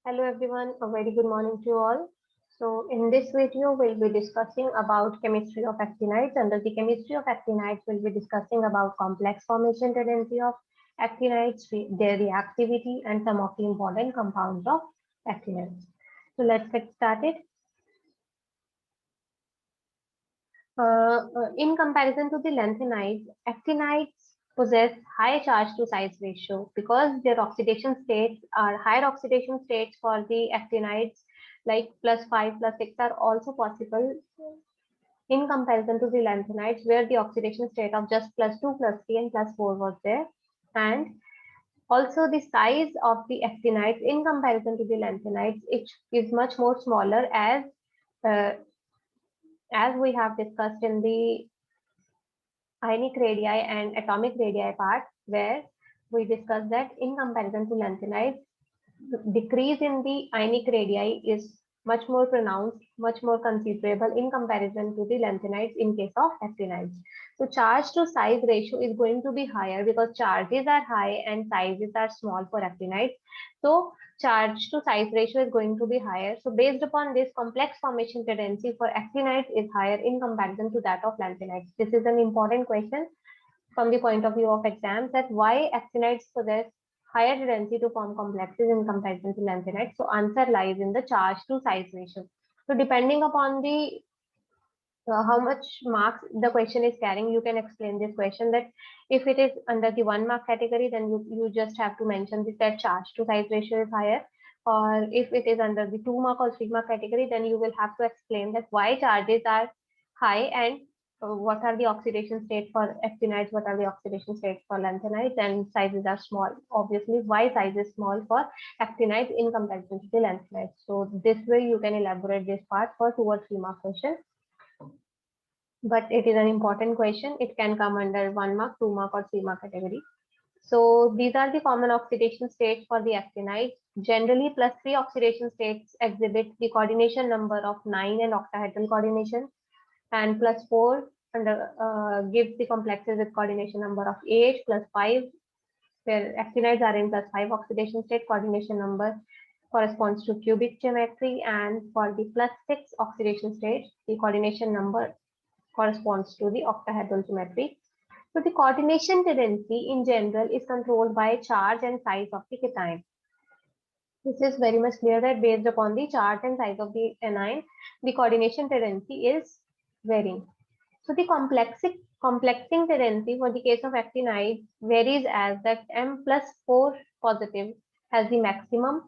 Hello everyone, a very good morning to you all. So in this video, we'll be discussing about chemistry of actinides. Under the chemistry of actinides, we'll be discussing about complex formation tendency of actinides, their reactivity, and some of the important compounds of actinides. So let's get started. In comparison to the lanthanides, actinides possess high charge to size ratio because their oxidation states are higher oxidation states for the actinides like +5, +6 are also possible in comparison to the lanthanides where the oxidation state of just +2, +3 and +4 was there. And also the size of the actinides in comparison to the lanthanides, it is much more smaller uh, as we have discussed in the ionic radii and atomic radii part, where we discussed that in comparison to lanthanides, decrease in the ionic radii is much more pronounced, much more considerable in comparison to the lanthanides in case of actinides. So charge to size ratio is going to be higher because charges are high and sizes are small for actinides. So charge to size ratio is going to be higher. So based upon this, complex formation tendency for actinides is higher in comparison to that of lanthanides. This is an important question from the point of view of exams, that why actinides possess higher tendency to form complexes in comparison to lanthanides. So answer lies in the charge to size ratio. So depending upon the how much marks the question is carrying, you can explain this question that if it is under the 1 mark category, then you just have to mention this, that charge to size ratio is higher. Or if it is under the 2 mark or 3 mark category, then you will have to explain that why charges are high and what are the oxidation state for actinides, what are the oxidation states for lanthanides, and sizes are small. Obviously, why size is small for actinides in comparison to the lanthanides. So this way you can elaborate this part for 2 or 3 mark question, but it is an important question. It can come under 1 mark, 2 mark, or 3 mark category. So these are the common oxidation states for the actinides. Generally, +3 oxidation states exhibit the coordination number of 9 and octahedral coordination, and +4 gives the complexes with coordination number of 8, +5, where actinides are in +5 oxidation state, coordination number corresponds to cubic geometry, and for the +6 oxidation state, the coordination number corresponds to the octahedral geometry. So the coordination tendency in general is controlled by charge and size of the cation. This is very much clear that based upon the charge and size of the anion, the coordination tendency is varying. So the complexing tendency for the case of actinides varies as that M+4 positive has the maximum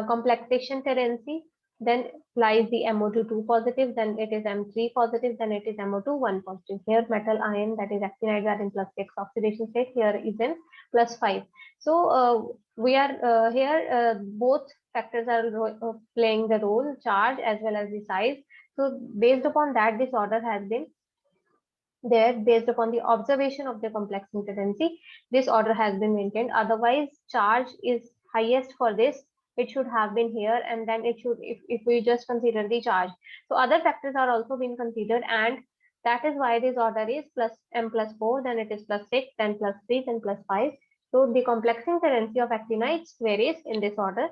complexation tendency, then lies the MO2 positive, then it is M3 positive, then it is MO2 1 positive. Here metal ion, that is actinides, are in +6 oxidation state, here is in +5. So we are here both factors are playing the role, charge as well as the size. So based upon that, this order has been there. Based upon the observation of the complexing tendency, this order has been maintained. Otherwise, charge is highest for this, it should have been here, and then it should, if we just consider the charge, so other factors are also being considered, and that is why this order is plus M+4, then it is +6, then +3, then +5. So the complexing tendency of actinides varies in this order.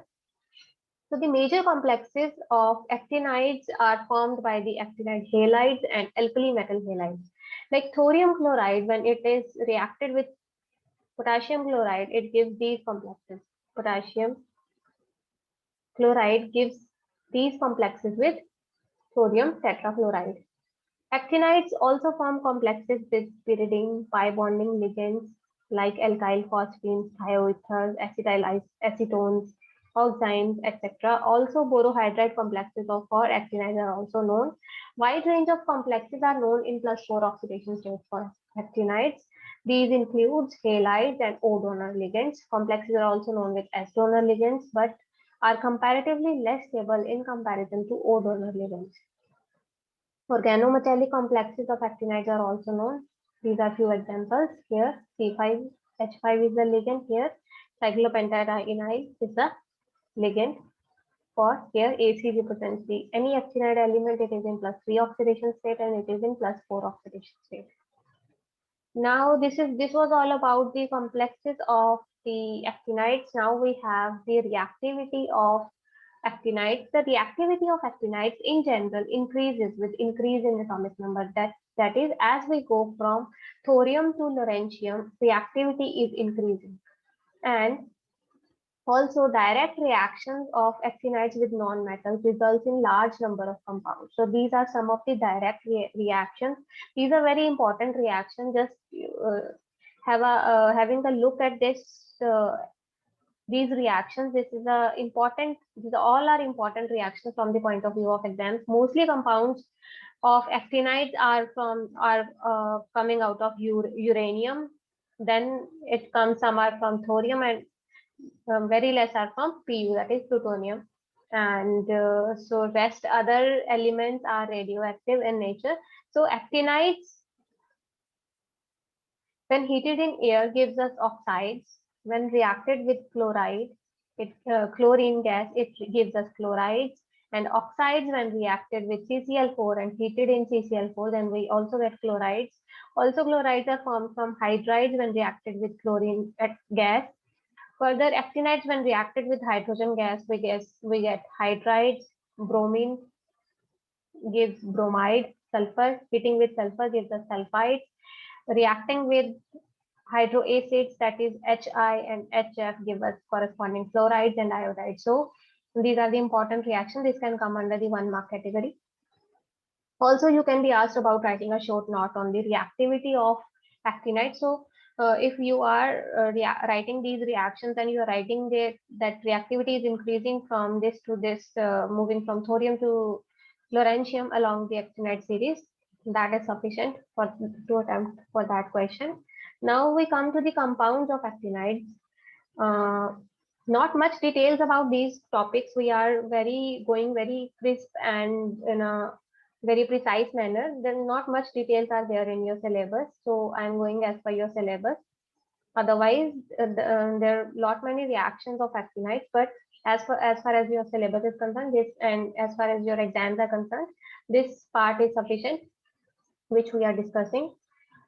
So the major complexes of actinides are formed by the actinide halides and alkali metal halides. Like thorium chloride, when it is reacted with potassium chloride, it gives these complexes. Potassium chloride gives these complexes with sodium tetrafluoride. Actinides also form complexes with pyridine pi bonding ligands like alkyl phosphines, thioethers, acetyl acetones, oximes, etc. Also, borohydride complexes of for actinides are also known. Wide range of complexes are known in +4 oxidation states for actinides. These include halides and O-donor ligands. Complexes are also known with S-donor ligands, but are comparatively less stable in comparison to O-donor ligands. Organometallic complexes of actinides are also known. These are few examples. Here C5H5 is the ligand. Here cyclopentadienyl is the ligand. For here AC represents the any actinide element, it is in +3 oxidation state and it is in +4 oxidation state. Now this was all about the complexes of the actinides, now we have the reactivity of actinides. The reactivity of actinides in general increases with increase in atomic number. That is, as we go from thorium to lawrencium, reactivity is increasing. And also, direct reactions of actinides with non-metals results in large number of compounds. So these are some of the direct reactions. These are very important reactions. Just having a look at this. These reactions, this is a important. These all are important reactions from the point of view of exams. Mostly compounds of actinides are coming out of uranium. Then it comes, some are from thorium, and very less are from Pu, that is plutonium. And so rest other elements are radioactive in nature. So actinides, when heated in air, gives us oxides. When reacted with chloride, chlorine gas, it gives us chlorides. And oxides, when reacted with CCl4 and heated in CCl4, then we also get chlorides. Also, chlorides are formed from hydrides when reacted with chlorine gas. Further, actinides, when reacted with hydrogen gas, we get hydrides. Bromine gives bromide. Sulfur, heating with sulfur gives us sulfides. Reacting with hydroacids, that is HI and HF, give us corresponding fluorides and iodides. So these are the important reactions. This can come under the 1 mark category. Also, you can be asked about writing a short note on the reactivity of actinides. So if you are writing these reactions and you are writing that reactivity is increasing from this to this, moving from thorium to lawrencium along the actinide series, that is sufficient to attempt for that question. Now we come to the compounds of actinides. Not much details about these topics. We are going very crisp and in a very precise manner. Then not much details are there in your syllabus. So I'm going as per your syllabus. Otherwise, there are lot many reactions of actinides, but as far as your syllabus is concerned, this, and as far as your exams are concerned, this part is sufficient, which we are discussing.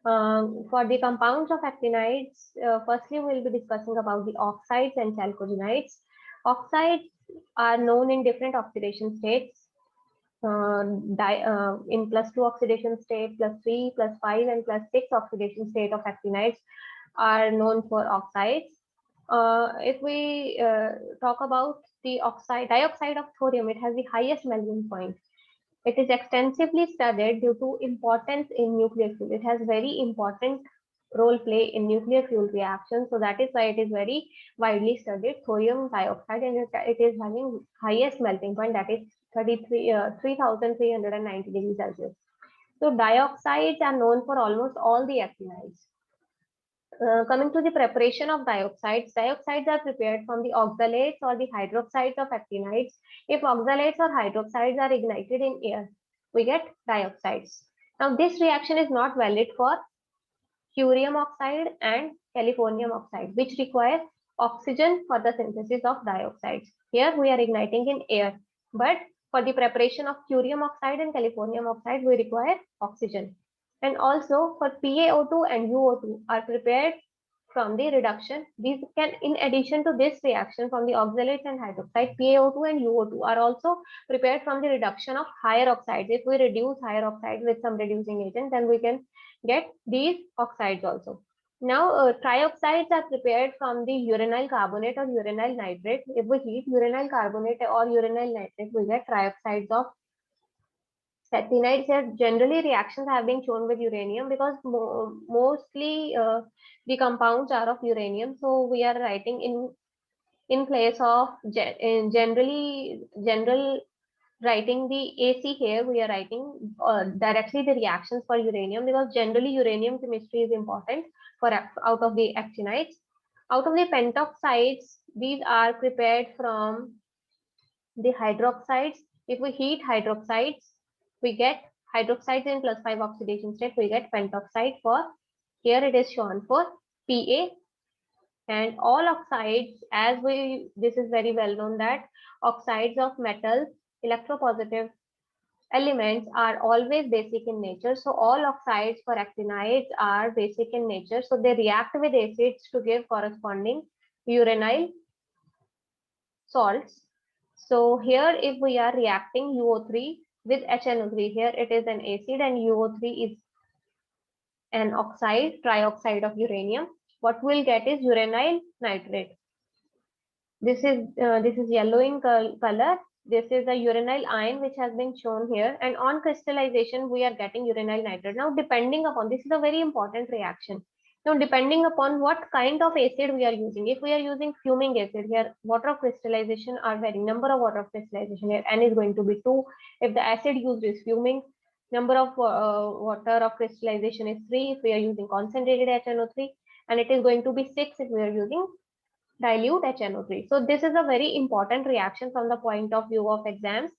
For the compounds of actinides, firstly, we'll be discussing about the oxides and chalcogenides. Oxides are known in different oxidation states. In +2 oxidation state, +3, +5, and +6 oxidation state of actinides are known for oxides. If we talk about the dioxide of thorium, it has the highest melting point. It is extensively studied due to importance in nuclear fuel. It has very important role play in nuclear fuel reactions. So that is why it is very widely studied, thorium dioxide, and it is having highest melting point, that is 3,390 degrees Celsius. So dioxides are known for almost all the actinides. Coming to the preparation of dioxides, dioxides are prepared from the oxalates or the hydroxides of actinides. If oxalates or hydroxides are ignited in air, we get dioxides. Now, this reaction is not valid for curium oxide and californium oxide, which require oxygen for the synthesis of dioxides. Here we are igniting in air, but for the preparation of curium oxide and californium oxide, we require oxygen. And also for PaO2 and UO2 are prepared from the reduction. These can, in addition to this reaction from the oxalates and hydroxide, PaO2 and UO2 are also prepared from the reduction of higher oxides. If we reduce higher oxides with some reducing agent, then we can get these oxides also. Now, trioxides are prepared from the uranyl carbonate or uranyl nitrate. If we heat uranyl carbonate or uranyl nitrate, we get trioxides of actinides. Here generally reactions have been shown with uranium because mostly the compounds are of uranium. So we are writing in place of general writing the AC here. We are writing directly the reactions for uranium because generally uranium chemistry is important for out of the actinides. Out of the pentoxides, these are prepared from the hydroxides. If we heat hydroxides, we get hydroxides in +5 oxidation state, we get pentoxide. For here it is shown for Pa, and all oxides, as this is very well known that oxides of metals, electropositive elements are always basic in nature. So all oxides for actinides are basic in nature. So they react with acids to give corresponding uranyl salts. So here if we are reacting UO3 with HNO3, here it is an acid and UO3 is an oxide, trioxide of uranium. What we'll get is uranyl nitrate. This is yellow in color. This is a uranyl ion which has been shown here, and on crystallization we are getting uranyl nitrate. Now depending upon, this is a very important reaction. Now depending upon what kind of acid we are using, if we are using fuming acid, here water of crystallization are varying. Number of water of crystallization here n is going to be 2. If the acid used is fuming, number of water of crystallization is 3 if we are using concentrated HNO3, and it is going to be 6 if we are using dilute HNO3. So this is a very important reaction from the point of view of exams.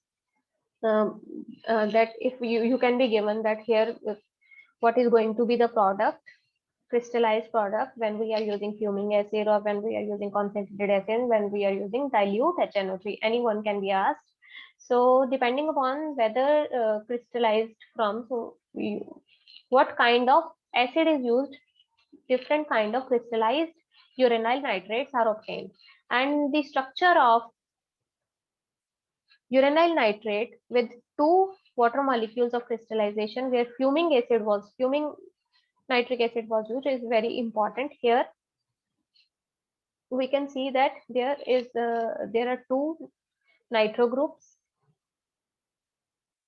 That if you can be given that here what is going to be the product, crystallized product, when we are using fuming acid, or when we are using concentrated acid, when we are using dilute HNO3. Anyone can be asked. So depending upon whether crystallized from, so what kind of acid is used, different kind of crystallized uranyl nitrates are obtained. And the structure of uranyl nitrate with 2 water molecules of crystallization where fuming nitric acid was used is very important. Here we can see that there are 2 nitro groups,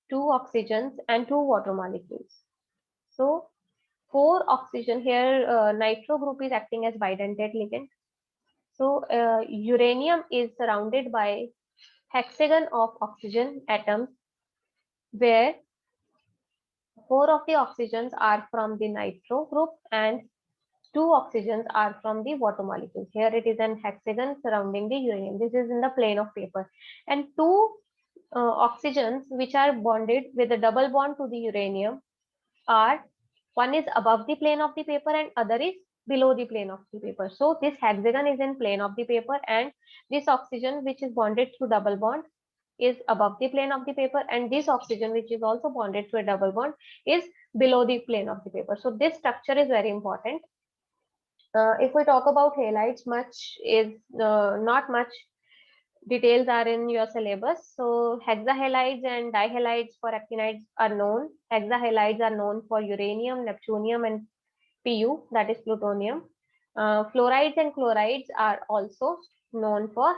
2 oxygens and 2 water molecules. So 4 oxygen here, nitro group is acting as bidentate ligand. So uranium is surrounded by hexagon of oxygen atoms where 4 of the oxygens are from the nitro group and 2 oxygens are from the water molecules. Here it is an hexagon surrounding the uranium. This is in the plane of paper. And 2 oxygens which are bonded with a double bond to the uranium are, one is above the plane of the paper and other is below the plane of the paper. So this hexagon is in plane of the paper, and this oxygen which is bonded through double bond is above the plane of the paper, and this oxygen which is also bonded to a double bond is below the plane of the paper. So this structure is very important. If we talk about halides, not much details are in your syllabus. So hexahalides and dihalides for actinides are known. Hexahalides are known for uranium, neptunium, and Pu, that is plutonium. Fluorides and chlorides are also known for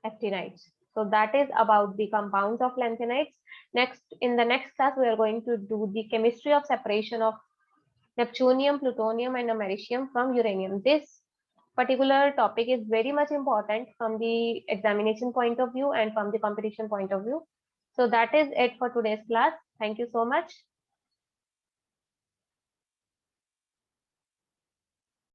actinides. So that is about the compounds of lanthanides. In the next class, we are going to do the chemistry of separation of neptunium, plutonium, and americium from uranium. This particular topic is very much important from the examination point of view and from the competition point of view. So that is it for today's class. Thank you so much.